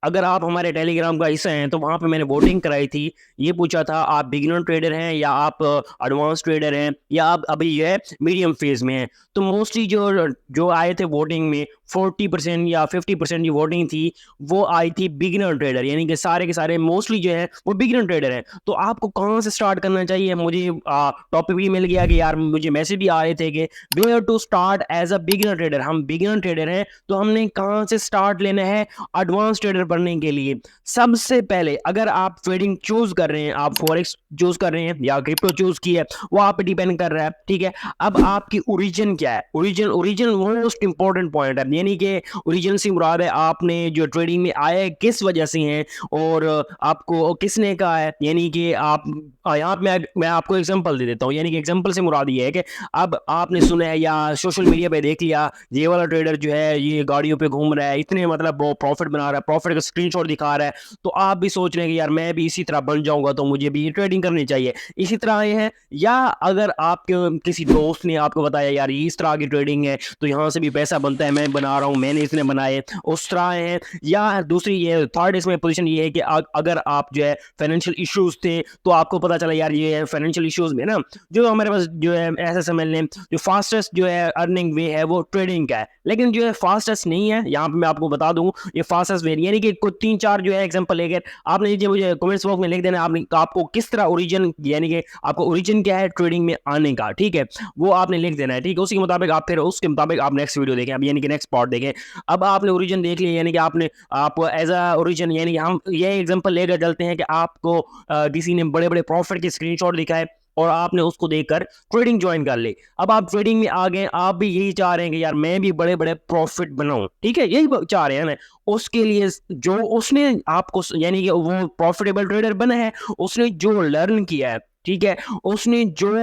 अगर आप हमारे टेलीग्राम का हिस्सा हैं तो वहाँ पे मैंने वोटिंग कराई थी। ये पूछा था आप बिगिनर ट्रेडर हैं या आप एडवांस ट्रेडर हैं या आप अभी ये है मीडियम फेज में हैं। तो मोस्टली जो जो आए थे वोटिंग में 40% या 50% जो वोटिंग थी वो आई थी बिगिनर ट्रेडर, यानी कि सारे के सारे मोस्टली जो है वो बिगिनर ट्रेडर हैं। तो आपको कहाँ से स्टार्ट करना चाहिए? मुझे टॉपिक भी मिल गया कि यार मुझे मैसेज भी आ रहे थे कि where to start as a beginner trader. हम बिगिनर ट्रेडर हैं तो हमने कहाँ से स्टार्ट लेना है एडवांस ट्रेडर बनने के लिए? सबसे पहले अगर आप ट्रेडिंग चूज कर रहे हैं, आप फॉरेक्स चूज कर रहे हैं या क्रिप्टो चूज की है, वो आप पे डिपेंड कर रहा है, ठीक है। अब आपकी ओरिजिन क्या है? Origin origin most important point है, यानी कि ओरिजिन से मुराद है आपने जो ट्रेडिंग में आए किस वजह से हैं और आपको किसने कहा है। यानी कि आप यहाँ पे मैं आपको एग्जांपल दे देता हूँ, यानी कि एग्जांपल से मुराद ये है कि अब आपने सुना है या सोशल मीडिया पे देख लिया ये वाला ट्रेडर जो है ये गाड़ियों पे घूम रहा है, इतने मतलब वो प्रॉफिट बना रहा है, प्रॉफिट का स्क्रीनशॉट दिखा रहा है, तो आप भी सोच रहे हैं कि यार मैं भी इसी तरह बन जाऊंगा तो मुझे भी ट्रेडिंग करनी चाहिए। इसी तरह ये है, या अगर आपके किसी दोस्त ने आपको बताया यार ये इस तरह की ट्रेडिंग है तो यहाँ से भी पैसा बनता है, मैं बना रहा हूँ, मैंने इसने बनाए, उस तरह है। या दूसरी ये थर्ड इसमें पोजीशन ये है कि अगर आप जो है फाइनेंशियल इश्यूज थे तो आपको पता चला यार ये फाइनेंशियल इश्यूज में ना जो हमारे पास जो है ऐसा समझ लें जो फास्टेस्ट जो है अर्निंग वे है वो ट्रेडिंग का है, लेकिन जो है फास्टेस्ट नहीं है। यहाँ पे मैं आपको बता दूं ये फास्टेस्ट वे, यानी कि कुछ 3-4 जो है एग्जांपल लेकर आपने लीजिए मुझे कमेंट्स बॉक्स में लिख देना आपने आपको किस तरह ओरिजिन, यानी कि आपको ओरिजिन क्या है ट्रेडिंग में आने का, ठीक है, वो आपने लिख देना है, ठीक है। उसी के मुताबिक आप फिर उसके मुताबिक आप नेक्स्ट वीडियो देखें, अब यानी कि नेक्स्ट पार्ट देखें। अब आपने ओरिजिन देख लिया, यानी कि आपने आप एज अ ओरिजिन, यानी कि हम ये एग्जांपल लेकर चलते हैं कि आपको किसी ने बड़े बड़े प्रॉफिट के स्क्रीनशॉट दिखाए और आपने उसको देखकर ट्रेडिंग ज्वाइन कर ली। अब आप ट्रेडिंग में आ गए, आप भी यही चाह रहे हैं कि यार मैं भी बड़े बड़े प्रॉफिट बनाऊं, ठीक है, यही चाह रहे हैं ना। उसके लिए जो उसने आपको, यानी कि वो प्रॉफिटेबल ट्रेडर बना है, उसने जो लर्न किया है, ठीक है, उसने जो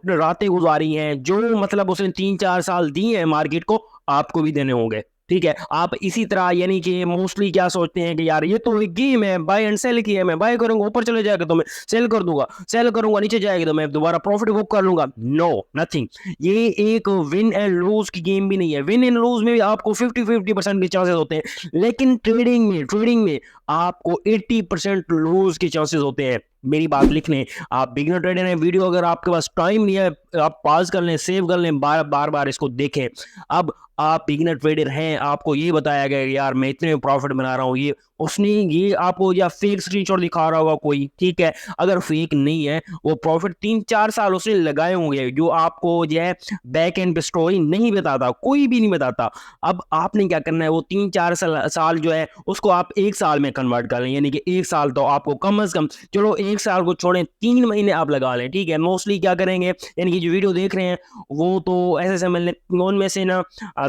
रातें गुजारी हैं, जो मतलब उसने 3-4 साल दिए हैं मार्केट को, आपको भी देने होंगे, ठीक है। आप इसी तरह यानी कि मोस्टली क्या सोचते हैं कि यार ये तो एक गेम है, बाय एंड सेल की है, मैं बाय करूंगा ऊपर चले जाएगा तो मैं सेल कर दूंगा, सेल करूंगा नीचे जाएगा तो मैं दोबारा प्रॉफिट बुक कर लूंगा। No, nothing. ये एक विन एंड लूज की गेम भी नहीं है। विन एंड लूज में भी आपको 50-50% के चांसेस होते हैं, लेकिन ट्रेडिंग में आपको 80% लूज के चांसेस होते हैं। मेरी बात लिख लें, आप बिगिनर ट्रेडर हैं, वीडियो अगर आपके पास टाइम नहीं है आप पॉज कर लें, सेव कर लें, बार बार बार इसको देखें। अब आप बिगिनर ट्रेडर हैं, आपको ये बताया गया यार मैं इतने प्रॉफिट बना रहा हूँ, ये उसने ये आपको या फेक स्क्रीनशॉट दिखा रहा होगा कोई, ठीक है, अगर फेक नहीं है वो प्रॉफिट 3-4 साल उसने लगाए होंगे जो आपको जो है बैक एंड पे स्टोरी नहीं बताता, कोई भी नहीं बताता। अब आपने क्या करना है, वो 3-4 साल जो है उसको आप 1 साल में कन्वर्ट कर लें, यानी कि 1 साल तो आपको कम अज कम, चलो 1 साल को छोड़ें 3 महीने आप लगा लें, ठीक है। मोस्टली क्या करेंगे, यानी कि जो वीडियो देख रहे हैं वो तो ऐसे समझ लें उनमें से ना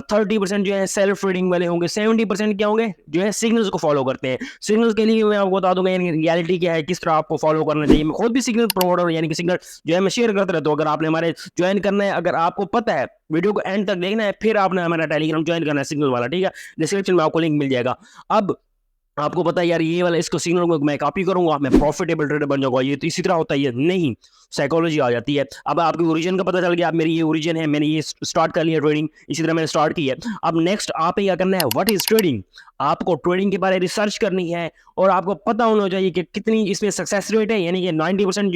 30% जो है सेल्फ ट्रेडिंग वाले होंगे, 70% क्या होंगे जो है सिग्नल्स को फॉलो करते हैं। सिग्नल्स के लिए मैं आपको बता दूंगा यानी रियलिटी क्या है, किस तरह आपको फॉलो करना चाहिए। मैं खुद भी सिग्नल प्रोवाइडर, यानी कि सिग्नल जो है मैं शेयर करता रहता हूँ। अगर आपने हमारे ज्वाइन करना है, अगर आपको पता है वीडियो को एंड तक देखना है, फिर आपने हमारा टेलीग्राम ज्वाइन करना है सिग्नल वाला, ठीक है, डिस्क्रिप्शन में आपको लिंक मिल जाएगा। अब आपको पता है यार ये वाला इसको सिग्नल को मैं कॉपी करूंगा मैं प्रॉफिटेबल ट्रेडर बन जाऊंगा, ये तो इसी तरह होता है, ये नहीं, साइकोलॉजी आ जाती है। अब आपकी ओरिजिन का पता चल गया, अब मेरी ये ओरिजिन है, मैंने ये स्टार्ट कर लिया ट्रेडिंग, इसी तरह मैंने स्टार्ट की है। अब नेक्स्ट आप क्या करना है, व्हाट इज ट्रेडिंग। आपको ट्रेडिंग के बारे में रिसर्च करनी है और आपको पता होना चाहिए कि कितनी इसमें सक्सेस रेट है, यानी कि 90%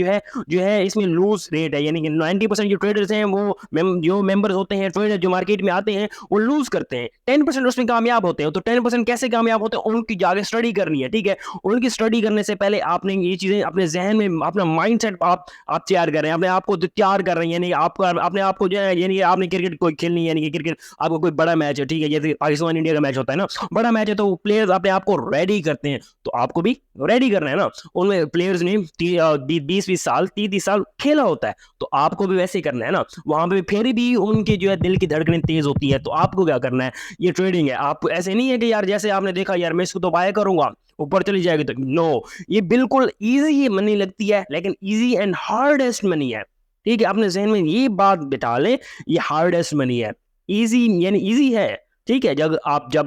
जो है इसमें लूज रेट है, यानी कि 90% जो ट्रेडर्स हैं वो जो मेंबर्स होते हैं ट्रेडर जो मार्केट में आते हैं वो लूज करते हैं, 10% उसमें कामयाब होते हैं। तो 10% कैसे कामयाब होते हैं, उनकी जाके स्टडी करनी है, ठीक है। उनकी स्टडी करने से पहले आपने ये चीजें अपने जहन में, अपना माइंड सेट आप तैयार कर रहे हैं, अपने आप को तैयार कर रहे हैं, यानी आपको अपने आप को जो है, यानी आपने क्रिकेट कोई खेलनी है, यानी कि क्रिकेट आपको कोई बड़ा मैच है, ठीक है, जैसे पाकिस्तान इंडिया का मैच होता है ना, बड़ा मैच है, तो प्लेयर्स अपने आप को रेडी करते हैं, तो आपको भी रेडी करना है ना। उनमें प्लेयर्स ने 20-20 साल 30-30 साल खेला होता है, तो आपको भी वैसे ही करना है ना। वहां पे फिर भी उनके जो है दिल की धड़कनें तेज होती है, तो आपको क्या करना है, ये ट्रेडिंग है। आप ऐसे नहीं है कि यार जैसे आपने देखा यार मैं इसको तो बाय करूंगा ऊपर चली जाएगी, तो नो, ये बिल्कुल इजी मनी लगती है, लेकिन इजी एंड हार्डेस्ट मनी है, ठीक है। अपने जहन में ये बात बिठा लें, ये हार्डेस्ट मनी है। इजी यानी इजी है, ठीक है, जब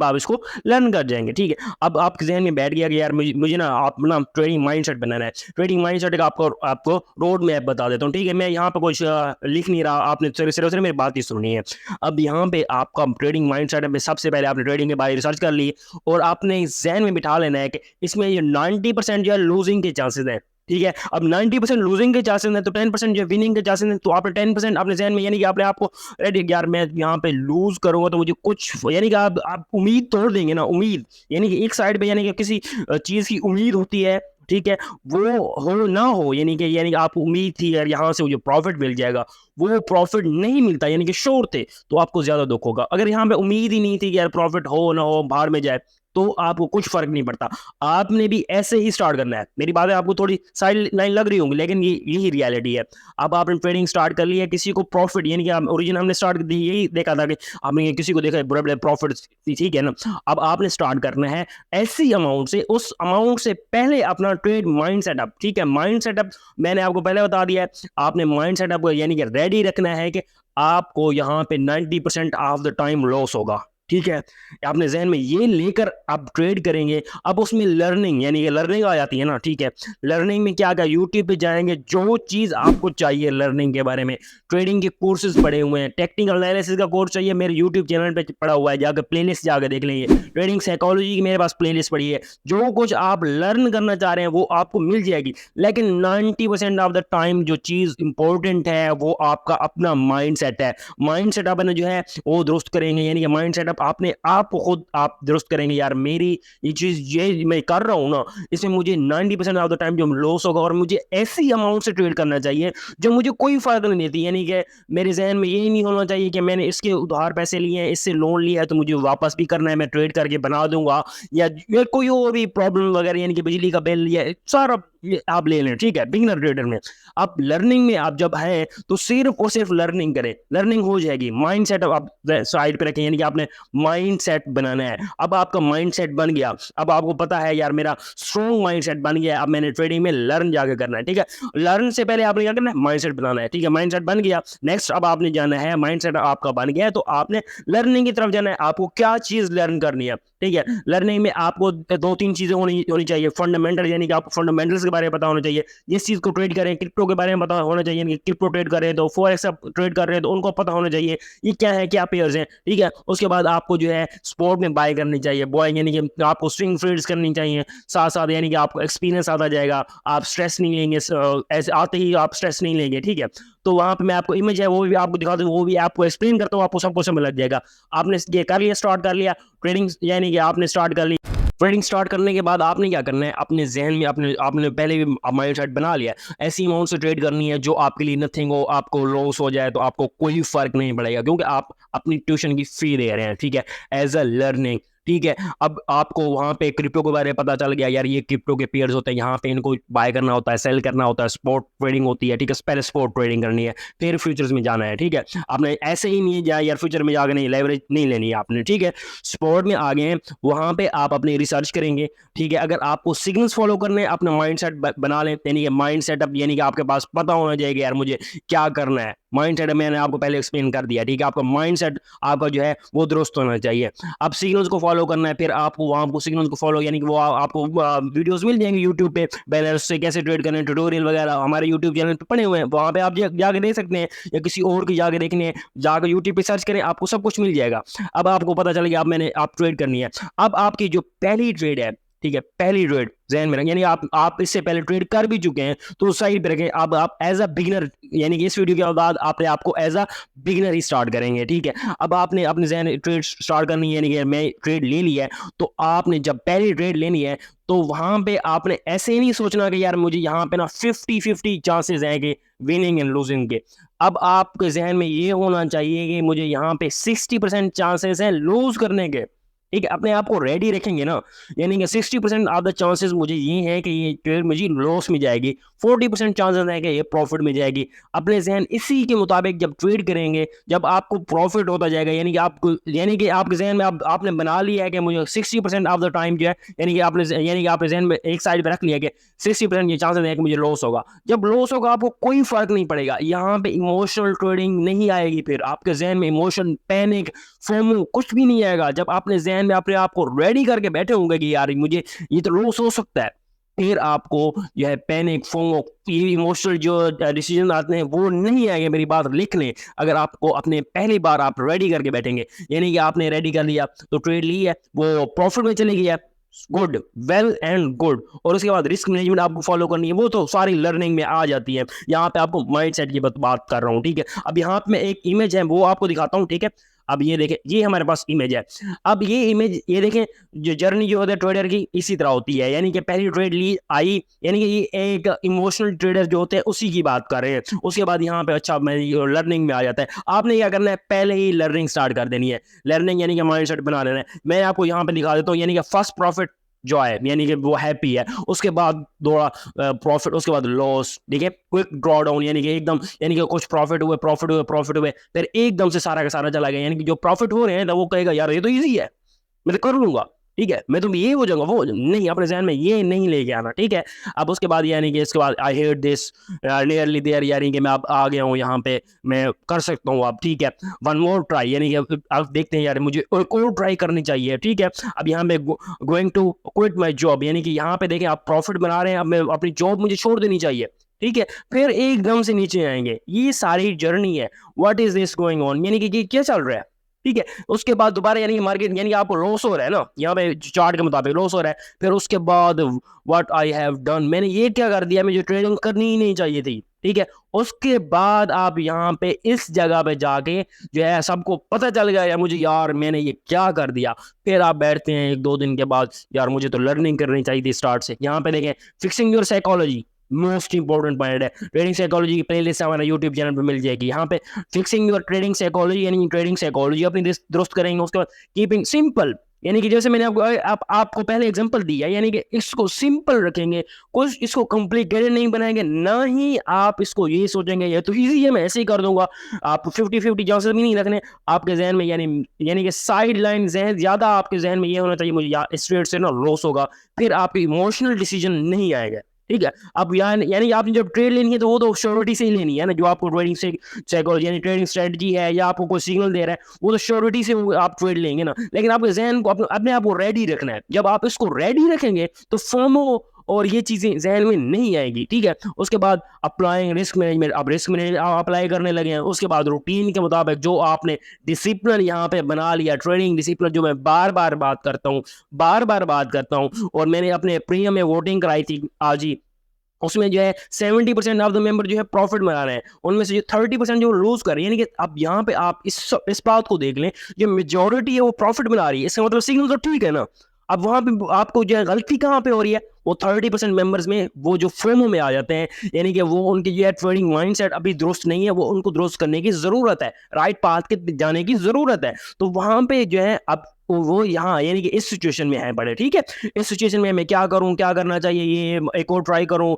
आप इसको लर्न कर जाएँगे, ठीक है। अब आपके ज़हन में बैठ गया कि यार मुझे मुझे ना आप ना ट्रेडिंग माइंडसेट बनाना है। ट्रेडिंग माइंडसेट का आपको आपको रोड मैप बता देता हूँ, ठीक है। मैं यहाँ पे कुछ लिख नहीं रहा, आपने सिर्फ़ मेरी बात ही सुननी है। अब यहाँ पे आपका ट्रेडिंग माइंडसेट में सबसे पहले आपने ट्रेडिंग के बारे में रिसर्च कर ली और आपने ज़हन में बिठा लेना है कि इसमें ये 90% जो है लूज़िंग के चांसेज़ हैं। ठीक है, अब 90% लूजिंग के चांसेस हैं तो 10% जो विनिंग के चांसेस हैं, तो आपने 10% अपने ज़हन में, यानी कि आपने आपको अरे यार मैं यहाँ पे लूज़ करूँगा तो मुझे कुछ, यानी कि आप उम्मीद तोड़ देंगे ना, उम्मीद, यानी कि एक साइड पे यानी कि किसी चीज़ की उम्मीद होती है, ठीक है, वो हो ना हो, यानी कि आप उम्मीद थी यार यहाँ से मुझे प्रॉफिट मिल जाएगा, वो प्रॉफिट नहीं मिलता, यानी कि श्योर थे, तो आपको ज़्यादा दुःख होगा। अगर यहाँ पे उम्मीद ही नहीं थी कि यार प्रॉफिट हो ना हो, बाहर में जाए, तो आपको कुछ फ़र्क नहीं पड़ता। आपने भी ऐसे ही स्टार्ट करना है। मेरी बातें आपको थोड़ी साइड लाइन लग रही होंगी, लेकिन ये यही रियलिटी है। अब आपने ट्रेडिंग स्टार्ट कर ली है, किसी को प्रॉफिट, यानी कि ओरिजिन हमने स्टार्ट दी यही देखा था कि हमने किसी को देखा है बड़े-बड़े प्रॉफिट, ठीक है ना? अब आपने स्टार्ट करना है ऐसी अमाउंट से, उस अमाउंट से पहले अपना ट्रेड माइंड सेटअप, ठीक है? माइंड सेटअप मैंने आपको पहले बता दिया है। आपने माइंड सेटअप को यानी कि रेडी रखना है कि आपको यहाँ पे 90% ऑफ द टाइम लॉस होगा, ठीक है? आपने ज़हन में ये लेकर आप ट्रेड करेंगे। अब उसमें लर्निंग, यानी कि लर्निंग आ जाती है ना, ठीक है? लर्निंग में क्या-क्या, यूट्यूब पे जाएँगे, जो चीज़ आपको चाहिए लर्निंग के बारे में, ट्रेडिंग के कोर्सेज़ पड़े हुए हैं, टेक्निकल एनालिसिस का कोर्स चाहिए, मेरे यूट्यूब चैनल पे पड़ा हुआ है, जाकर प्लेलिस्ट जाकर देख लेंगे। ट्रेडिंग साइकोलॉजी की मेरे पास प्लेलिस्ट पड़ी है। जो कुछ आप लर्न करना चाह रहे हैं, वो आपको मिल जाएगी। लेकिन 90% ऑफ द टाइम जो चीज़ इम्पोर्टेंट है, वो आपका अपना माइंडसेट है। माइंडसेट आपने जो है, वो दुरुस्त करेंगे, यानी कि माइंडसेट आपने आप खुद आप दुरुस्त करेंगे, यार मेरी ये चीज़ ये मैं कर रहा हूँ ना, इसमें मुझे 90% ऑफ द टाइम जो लॉस होगा, और मुझे ऐसी अमाउंट से ट्रेड करना चाहिए जो मुझे कोई फ़ायदा नहीं देती। यानी कि मेरे ज़हन में ये नहीं होना चाहिए कि मैंने इसके उधार पैसे लिए हैं, इससे लोन लिया है तो मुझे वापस भी करना है, मैं ट्रेड करके बना दूँगा, या कोई और भी प्रॉब्लम वगैरह, यानी कि बिजली का बिल या सारा ये आप ले लें, ठीक है? बिगिनर ट्रेडर में आप लर्निंग में आप जब हैं, तो सिर्फ़ और सिर्फ़ लर्निंग करें, लर्निंग हो जाएगी। माइंडसेट आप साइड पे रखें, यानी कि आपने माइंडसेट बनाना है। अब आपका माइंडसेट बन गया, अब आपको पता है यार मेरा स्ट्रॉन्ग माइंडसेट बन गया, अब मैंने ट्रेडिंग में लर्न जाके करना है, ठीक है? लर्न से पहले आपने क्या करना है? माइंडसेट बनाना है, ठीक है? माइंडसेट बन गया, नेक्स्ट अब आपने जाना है, माइंडसेट आपका बन गया है, तो आपने लर्निंग की तरफ जाना है। आपको क्या चीज़ लर्न करनी है, ठीक है? लर्निंग में आपको 2-3 चीज़ें होनी होनी चाहिए। फंडामेंटल, यानी कि आपको फंडामेंटल्स के बारे में पता होना चाहिए। जिस चीज़ को ट्रेड करें, क्रिप्टो के बारे में पता होना चाहिए, यानी कि क्रिप्टो ट्रेड कर रहे हैं तो फॉरेक्स आप ट्रेड कर रहे हैं तो उनको पता होना चाहिए, ये क्या है, क्या पेयर्स हैं, ठीक है? उसके बाद आपको जो है स्पॉट में बाय करनी चाहिए, बॉइंग, यानी कि आपको स्विंग ट्रेड्स करनी चाहिए। साथ-साथ यानी कि आपको एक्सपीरियंस आता जाएगा, आप स्ट्रेस नहीं लेंगे, ऐसे आते ही आप स्ट्रेस नहीं लेंगे, ठीक है? तो वहाँ पे मैं आपको इमेज है वो भी आपको दिखा दूँ, वो भी आपको एक्सप्लेन करता हूँ, आपको सब कुछ समझ लग जाएगा। आपने ये कर लिया, स्टार्ट कर लिया ट्रेडिंग, यानी कि आपने स्टार्ट कर ली। ट्रेडिंग स्टार्ट करने के बाद आपने क्या करना है, अपने ज़हन में आपने आपने पहले भी माइंडसेट बना लिया है, ऐसी अमाउंट से ट्रेड करनी है जो आपके लिए नथिंग हो, आपको लॉस हो जाए तो आपको कोई फ़र्क नहीं पड़ेगा, क्योंकि आप अपनी ट्यूशन की फ़ी दे रहे हैं, ठीक है? एज़ अ लर्निंग, ठीक है? अब आपको वहाँ पे क्रिप्टो के बारे में पता चल गया, यार ये क्रिप्टो के पेयर्स होते हैं, यहाँ पे इनको बाय करना होता है, सेल करना होता है, स्पॉट ट्रेडिंग होती है, ठीक है? पहले स्पॉट ट्रेडिंग करनी है, फिर फ्यूचर्स में जाना है, ठीक है? आपने ऐसे ही नहीं जाए यार फ्यूचर में जाके नहीं, लेवरेज नहीं लेनी है आपने, ठीक है? स्पॉट में आ गए हैं, वहाँ पे आप अपनी रिसर्च करेंगे, ठीक है? अगर आपको सिग्नल्स फॉलो करने हैं, अपना माइंडसेट बना लें, यानी कि माइंड सेटअप, यानी कि आपके पास पता होना चाहिए कि यार मुझे क्या करना है। माइंड सेटअप मैंने आपको पहले एक्सप्लेन कर दिया, ठीक है? आपका माइंड सेट आपका जो है वो दुरुस्त होना चाहिए। अब सिग्नल्स को फॉलो करना है, फिर आपको वहाँ आपको सिग्नल्स को फॉलो, यानी कि वो आपको वीडियोस मिल जाएंगे यूट्यूब पे, बैलेंस से कैसे ट्रेड करना है, ट्यूटोरियल वगैरह हमारे यूट्यूब चैनल पे पड़े हुए हैं, वहाँ पे आप जाके देख सकते हैं, या किसी और की जाके देखने हैं, जाकर यूट्यूब पे सर्च करें, आपको सब कुछ मिल जाएगा। अब आपको पता चल गया, आप ट्रेड करनी है। अब आपकी जो पहली ट्रेड है, ठीक है? पहली ट्रेड ज़हन में रखें, यानी आप इससे पहले ट्रेड कर भी चुके हैं, तो साइड पे रखें। अब आप एज़ अ बिगिनर, यानी कि इस वीडियो के बाद आपने आपको as a beginner he start करेंगे, ठीक है? अब आपने अपने ज़हन ट्रेड स्टार्ट करनी है, यानी कि मैं ट्रेड ले लिया है, तो आपने जब पहली ट्रेड लेनी है, तो वहाँ पे आपने ऐसे ही नहीं सोचना कि यार मुझे यहाँ पे ना 50-50 चांसेस हैं कि विनिंग एंड लूजिंग के। अब आपके ज़हन में ये होना चाहिए कि मुझे यहाँ पे 60% चांसेस हैं लूज़ करने के। ठीक है, अपने आप को रेडी रखेंगे ना, यानी कि 60% ऑफ द चांसेस मुझे ये है कि ये ट्रेड मुझे लॉस में जाएगी, 40% चांसेस है कि ये प्रॉफिट में जाएगी। अपने जहन इसी के मुताबिक जब ट्रेड करेंगे, जब आपको प्रॉफिट होता जाएगा, यानी कि आपको, यानी कि आपके जहन में आपने बना लिया है कि मुझे 60% ऑफ द टाइम जो है, यानी कि आपने जहन में एक साइड पे रख लिया कि 60% ये चांसेस है कि मुझे लॉस होगा। जब लॉस होगा आपको कोई फर्क नहीं पड़ेगा, यहाँ पे इमोशनल ट्रेडिंग नहीं आएगी, फिर आपके जहन में इमोशन, पैनिक, फोमो कुछ भी नहीं आएगा। जब आपने जहन में अपने आप को रेडी करके बैठे होंगे कि यार मुझे ये तो लॉस हो सकता है, फिर आपको जो है पैनिक, फोमो, ये इमोशनल जो डिसीजन आते हैं वो नहीं आएंगे। मेरी बात लिख लें, अगर आपको अपने पहली बार आप रेडी करके बैठेंगे, यानी कि आपने रेडी कर लिया तो ट्रेड ली है, वो प्रॉफिट में चली गई है, गुड, वेल एंड गुड। और उसके बाद रिस्क मैनेजमेंट आपको फॉलो करनी है, वो तो सारी लर्निंग में आ जाती है। यहाँ पे आपको माइंडसेट की बात कर रहा हूँ, ठीक है। अब यहाँ पे मैं एक इमेज है वो आपको दिखाता हूँ, ठीक है। अब ये देखें, ये हमारे पास इमेज है। अब ये इमेज, ये देखें, जो जर्नी जो होती है ट्रेडर की इसी तरह होती है, यानी कि पहली ट्रेड ली आई, यानी कि ये एक इमोशनल ट्रेडर जो होते हैं उसी की बात कर रहे हैं। उसके बाद यहाँ पे अच्छा मैं लर्निंग में आ जाता है। आपने क्या करना है, पहले ही लर्निंग स्टार्ट कर देनी है। लर्निंग यानी कि माइंडसेट बना लेना है। मैं आपको यहाँ पे दिखा देता हूँ, यानी कि फर्स्ट प्रॉफिट जो है, यानी कि वो हैप्पी है, उसके बाद थोड़ा प्रॉफिट, उसके बाद लॉस, ठीक है, क्विक ड्रॉ डाउन, यानी कि एकदम, यानी कि कुछ प्रॉफिट हुए, फिर एकदम से सारा का सारा चला गया। यानी कि जो प्रॉफिट हो रहे हैं तो वो कहेगा यार ये तो इजी है, मैं तो कर लूंगा, ठीक है, मैं तो ये हो जाऊंगा, वो नहीं, अपने जहन में ये नहीं लेके आना, ठीक है। अब उसके बाद यानी कि इसके बाद I hate this nearly there, यानी कि मैं अब आ गया हूँ यहाँ पे, मैं कर सकता हूँ अब, ठीक है, वन मोर ट्राई, यानी कि आप देखते हैं यार मुझे एक और ट्राई करनी चाहिए, ठीक है। अब यहाँ पे going to quit my job, यानी कि यहाँ पे देखें आप प्रॉफिट बना रहे हैं, अब मैं अपनी जॉब मुझे छोड़ देनी चाहिए, ठीक है। फिर एकदम से नीचे आएंगे, ये सारी जर्नी है। What is this going on, यानी कि ये क्या चल रहा है, ठीक है। उसके बाद दोबारा यानी मार्केट, यानी आपको लॉस हो रहा है ना, यहाँ पे चार्ट के मुताबिक लॉस हो रहा है। फिर उसके बाद व्हाट आई हैव डन, मैंने ये क्या कर दिया, मुझे ट्रेडिंग करनी ही नहीं चाहिए थी, ठीक है। उसके बाद आप यहाँ पे इस जगह पे जाके जो है सबको पता चल गया या मुझे यार मैंने ये क्या कर दिया। फिर आप बैठते हैं एक दो दिन के बाद, यार मुझे तो लर्निंग करनी चाहिए थी स्टार्ट से। यहाँ पे देखें, fixing your psychology most important point है। ट्रेडिंग साइकोलॉजी की प्लेलिस्ट हमारा यूट्यूब चैनल पे मिल जाएगी। यहाँ पे फिक्सिंग योर ट्रेडिंग साइकोलॉजी, यानी ट्रेडिंग साइकोलॉजी अपनी दुरुस्त करेंगे। उसके बाद कीपिंग सिंपल, यानी कि जैसे मैंने आपको पहले एग्जांपल दिया, यानी कि इसको सिंपल रखेंगे, कुछ इसको कॉम्प्लिकेटेड नहीं बनाएंगे, ना ही आप इसको ये सोचेंगे ये तो इजी है मैं ऐसे ही कर दूंगा। आप 50-50 चांसेस भी नहीं रखने आपके जहन में, यानी कि साइड लाइन जहन ज्यादा आपके जहन में ये होना चाहिए मुझे यार स्ट्रेट से ना लॉस होगा, फिर आपकी इमोशनल डिसीजन नहीं आएगा, ठीक है। अब यानी आपने जब ट्रेड लेनी है तो वो तो श्योरिटी से ही लेनी है ना, जो आपको ट्रेडिंग से साइकोलॉजी यानी ट्रेडिंग स्ट्रेटजी है या आपको कोई सिग्नल दे रहा है, वो तो श्योरिटी से आप ट्रेड लेंगे ना। लेकिन आपके जहन को अपने आप को रेडी रखना है। जब आप इसको रेडी रखेंगे तो फोमो और ये चीजें जहन में नहीं आएगी, ठीक है। उसके बाद अप्लाइंग रिस्क मैनेजमेंट, आप रिस्क मैनेजमेंट अप्लाई करने लगे हैं। उसके बाद रूटीन के मुताबिक जो आपने डिसिप्लिन यहाँ पे बना लिया, ट्रेडिंग डिसिप्लिन, जो मैं बार बार बात करता हूँ और मैंने अपने प्रीमियम में वोटिंग कराई थी आज ही, उसमें जो है 70% ऑफ द मेंबर जो है प्रॉफिट बना रहे हैं, उनमें से जो 30% जो लूज कर रहे हैं। यानी कि अब यहाँ पे आप इस बात को देख लें, जो मेजोरिटी है वो प्रॉफिट बना रही है, इसका मतलब सिग्नल तो ठीक है ना। अब वहां पे आपको जो है गलती कहाँ पे हो रही है, वो 30% मेंबर्स में वो जो फोमो में आ जाते हैं, यानी कि वो उनकी जो है ट्रेडिंग माइंडसेट अभी दुरुस्त नहीं है, वो उनको दुरुस्त करने की जरूरत है, राइट पाथ के जाने की जरूरत है। तो वहां पे जो है अब वो यहाँ यानी कि इस सिचुएशन में है बड़े, ठीक है। इस सिचुएशन में मैं क्या करूं, क्या करना चाहिए, ये एक और ट्राई करूं,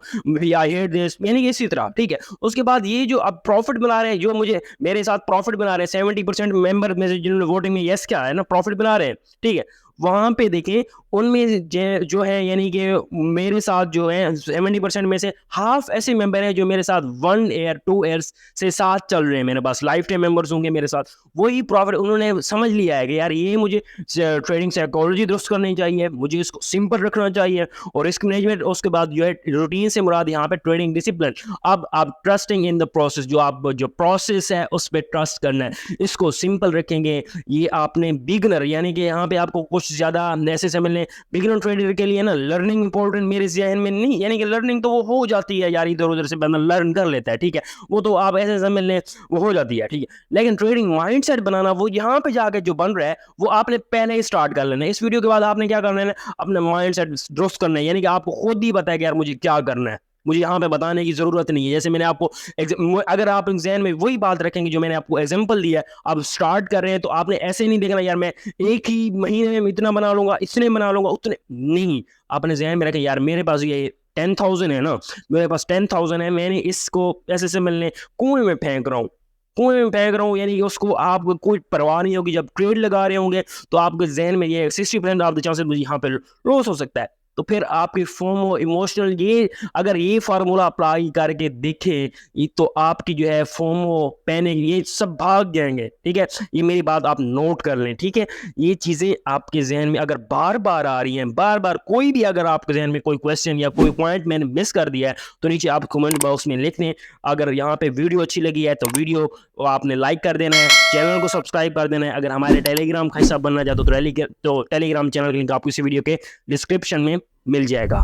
आई हेट दिस, यानी कि इसी तरह, ठीक है। उसके बाद ये जो अब प्रॉफिट बना रहे हैं, जो मुझे मेरे साथ प्रॉफिट बना रहे हैं, 70% मेंबर में से जिन्होंने वोटिंग में यस क्या है ना, प्रॉफिट बना रहे हैं, ठीक है। वहां पे देखें उनमें जो है यानी कि मेरे साथ जो है 70% में से हाफ ऐसे मेंबर हैं जो मेरे साथ 1 ईयर 2 ईयर्स से साथ चल रहे हैं, मेरे पास लाइफ टाइम मेंबर्स होंगे मेरे साथ। वही प्रॉफिट उन्होंने समझ लिया है कि यार ये मुझे ट्रेडिंग साइकोलॉजी दुरुस्त करनी चाहिए, मुझे इसको सिंपल रखना चाहिए, और रिस्क मैनेजमेंट, उसके बाद जो है रूटीन से मुराद यहाँ पे ट्रेडिंग डिसिप्लिन। अब आप ट्रस्टिंग इन द प्रोसेस, जो प्रोसेस है उस पर ट्रस्ट करना है, इसको सिंपल रखेंगे। ये आपने बिगनर, यानी कि यहाँ पे आपको कुछ ज्यादा ऐसे समझ लें, बिगिनर ट्रेडर के लिए ना लर्निंग इंपॉर्टेंट मेरे जहन में नहीं, यानी कि लर्निंग तो वो हो जाती है यार, इधर उधर से बंदा लर्न कर लेता है, ठीक है, वो तो आप ऐसे समझ लें वो हो जाती है, ठीक है। लेकिन ट्रेडिंग माइंडसेट बनाना, वो यहाँ पे जाके जो बन रहा है वो आपने पहले ही स्टार्ट कर लेना है। इस वीडियो के बाद आपने क्या करना है, अपना माइंडसेट दुरुस्त करना है, यानी कि आपको खुद ही पता है कि यार मुझे क्या करना है, मुझे यहाँ पे बताने की ज़रूरत नहीं है। जैसे मैंने आपको अगर आप ज़हन में वही बात रखेंगे जो मैंने आपको एग्जांपल दिया है, आप स्टार्ट कर रहे हैं तो आपने ऐसे नहीं देखना यार मैं एक ही महीने में इतना बना लूँगा, इतने बना लूँगा, उतने नहीं। आपने ज़हन में रखें यार मेरे पास ये 10,000 है ना, मेरे पास 10,000 है, मैंने इसको ऐसे मिलने कुएँ में फेंक रहा हूँ। कुएँ में फेंक रहा हूँ यानी कि उसको आपको कोई परवाह नहीं होगी। जब ट्रेड लगा रहे होंगे तो आपके ज़हन में ये 60% ऑफ द चांसेस मुझे यहाँ पे लॉस हो सकता है। तो फिर आपकी फोमो इमोशनल ये अगर ये फार्मूला अप्लाई करके देखें तो आपकी जो है फोमो पैनिक ये सब भाग जाएंगे। ठीक है, ये मेरी बात आप नोट कर लें। ठीक है, ये चीज़ें आपके जहन में अगर बार बार आ रही हैं, बार बार कोई भी अगर आपके जहन में कोई क्वेश्चन या कोई पॉइंट मैंने मिस कर दिया है तो नीचे आप कमेंट बॉक्स में लिख दें। अगर यहाँ पे वीडियो अच्छी लगी है तो वीडियो को आपने लाइक कर देना है, चैनल को सब्सक्राइब कर देना है। अगर हमारे टेलीग्राम का हिस्सा बनना चाहते हो तो टेलीग्राम चैनल का लिंक आपको इसी वीडियो के डिस्क्रिप्शन में मिल जाएगा।